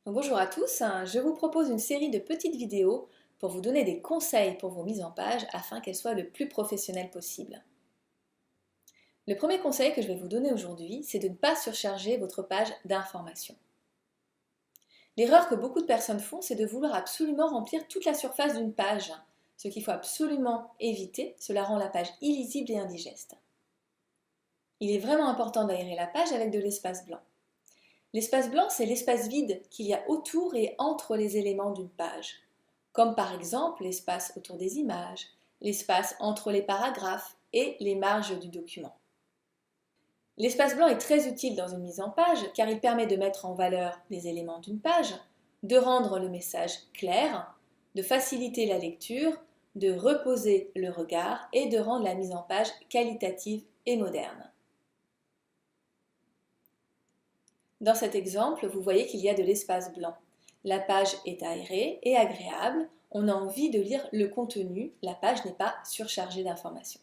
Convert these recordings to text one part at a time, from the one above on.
Bonjour à tous, je vous propose une série de petites vidéos pour vous donner des conseils pour vos mises en page afin qu'elles soient le plus professionnelles possible. Le premier conseil que je vais vous donner aujourd'hui, c'est de ne pas surcharger votre page d'informations. L'erreur que beaucoup de personnes font, c'est de vouloir absolument remplir toute la surface d'une page. Ce qu'il faut absolument éviter, cela rend la page illisible et indigeste. Il est vraiment important d'aérer la page avec de l'espace blanc. L'espace blanc, c'est l'espace vide qu'il y a autour et entre les éléments d'une page, comme par exemple l'espace autour des images, l'espace entre les paragraphes et les marges du document. L'espace blanc est très utile dans une mise en page car il permet de mettre en valeur les éléments d'une page, de rendre le message clair, de faciliter la lecture, de reposer le regard et de rendre la mise en page qualitative et moderne. Dans cet exemple, vous voyez qu'il y a de l'espace blanc. La page est aérée et agréable, on a envie de lire le contenu, la page n'est pas surchargée d'informations.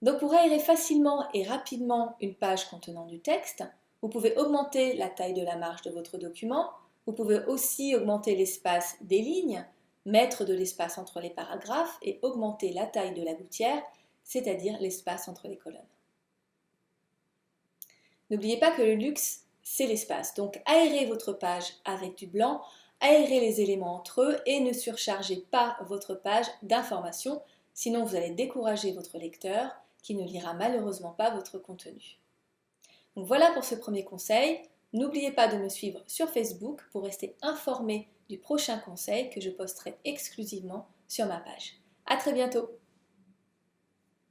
Donc pour aérer facilement et rapidement une page contenant du texte, vous pouvez augmenter la taille de la marge de votre document, vous pouvez aussi augmenter l'espace des lignes, mettre de l'espace entre les paragraphes et augmenter la taille de la gouttière, c'est-à-dire l'espace entre les colonnes. N'oubliez pas que le luxe, c'est l'espace. Donc aérez votre page avec du blanc, aérez les éléments entre eux et ne surchargez pas votre page d'informations, sinon vous allez décourager votre lecteur qui ne lira malheureusement pas votre contenu. Donc voilà pour ce premier conseil. N'oubliez pas de me suivre sur Facebook pour rester informé du prochain conseil que je posterai exclusivement sur ma page. À très bientôt!